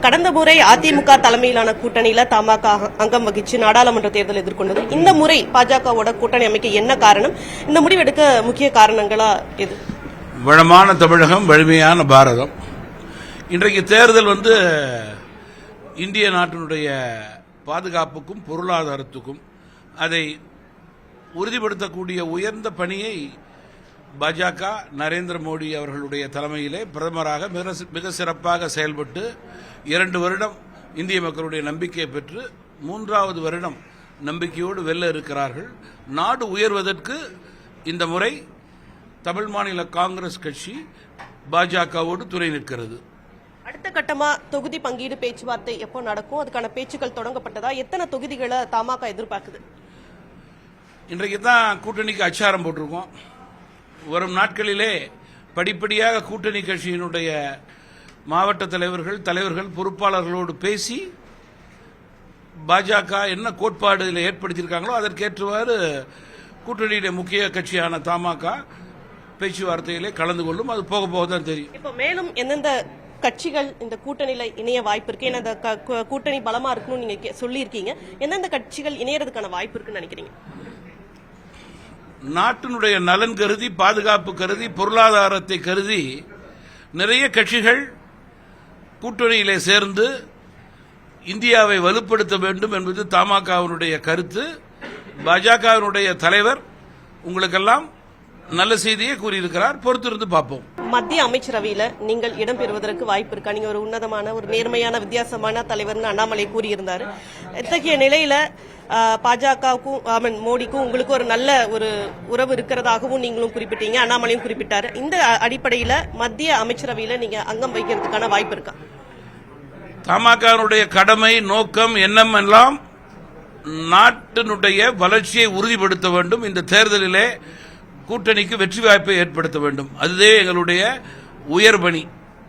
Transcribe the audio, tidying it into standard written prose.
கடந்த முறை அதிமுக தலைமையிலான கூட்டணியில தமாக அங்கம் வகிச்சு நாடாளுமன்ற தேர்தல் எதிர்கொண்டது. இந்த முறை பாஜகவோட கூட்டணி அமைக்க என்ன காரணம்? இந்த முடிவெடுக்க முக்கிய காரணங்களா எது? வளமான தமிழகம், வலிமையான பாரதம். இன்றைக்கு தேர்தல் இந்திய நாட்டினுடைய பாதுகாப்புக்கும் பொருளாதாரத்துக்கும் அதை உறுதிப்படுத்தக்கூடிய உயர்ந்த பணியை பாஜக நரேந்திர மோடி அவர்களுடைய தலைமையிலே பிரதமராக மிக சிறப்பாக செயல்பட்டு 2 வருடம் இந்திய மக்களுடைய நம்பிக்கையை பெற்று 3வது வருடம் நம்பிக்கையோடு வெல்ல இருக்கிறார்கள். நாடு உயர்வதற்கு இந்த முறை தமிழ் மாநில காங்கிரஸ் கட்சி பாஜகவோடு துணை நிற்கிறது. அடுத்த கட்டமா தொகுதி பங்கீடு பேச்சுவார்த்தை எப்போ நடக்கும்? அதுக்கான பேச்சுக்கள் தொடங்கப்பட்டதா? எத்தனை தொகுதிகளை தமாக எதிர்பார்க்குது? இன்றைக்கு தான் கூட்டணிக்கு அச்சாரம் போட்டிருக்கோம். வரும் நாட்களிலே படிப்படியாக கூட்டணி கட்சியினுடைய மாவட்ட தலைவர்கள் பொறுப்பாளர்களோடு பேசி பாஜக என்ன கோட்பாடு ஏற்படுத்தியிருக்காங்களோ அதற்கேற்றவாறு கூட்டணியுடைய முக்கிய கட்சியான தமாக பேச்சுவார்த்தையிலே கலந்து கொள்ளும். அது போக போக தான் தெரியும். இப்போ மேலும் எந்தெந்த கட்சிகள் இந்த கூட்டணியில இணைய வாய்ப்பு இருக்கு? ஏன்னா இந்த கூட்டணி பலமா இருக்கணும்னு நீங்க சொல்லியிருக்கீங்க. எந்தெந்த கட்சிகள் இணையறதுக்கான வாய்ப்பு இருக்குன்னு நினைக்கிறீங்க? நாட்டினுடைய நலன் கருதி, பாதுகாப்பு கருதி, பொருளாதாரத்தை கருதி நிறைய கட்சிகள் கூட்டணியிலே சேர்ந்து இந்தியாவை வலுப்படுத்த வேண்டும் என்பது தமாகவினுடைய கருத்து. பாஜகவினுடைய தலைவர் உங்களுக்கெல்லாம் நல்ல செய்தியை கூறியிருக்கிறார். பொறுத்திருந்து பார்ப்போம். மத்திய அமைச்சரவையில நீங்கள் இடம்பெறுவதற்கு வாய்ப்பு இருக்கா? நீங்க ஒரு உன்னதமான, ஒரு நேர்மையான, வித்தியாசமான தலைவர்னு அண்ணாமலை கூறியிருந்தார். இத்தகைய நிலையில பாஜகவுக்கும் மோடிக்கும் உங்களுக்கு ஒரு நல்ல ஒரு உறவு இருக்கிறதாகவும் நீங்களும் குறிப்பிட்டீங்க, அண்ணாமலையும் குறிப்பிட்டாரு. இந்த அடிப்படையில மத்திய அமைச்சரவையில நீங்க அங்கம் வைக்கிறதுக்கான வாய்ப்பு இருக்கா? தமாகவினுடைய கடமை, நோக்கம், எண்ணம் எல்லாம் நாட்டினுடைய வளர்ச்சியை உறுதிப்படுத்த வேண்டும். இந்த தேர்தலிலே கூட்டணிக்கு வெற்றி வாய்ப்பை ஏற்படுத்த வேண்டும். அதுவே எங்களுடைய உயர் பணி.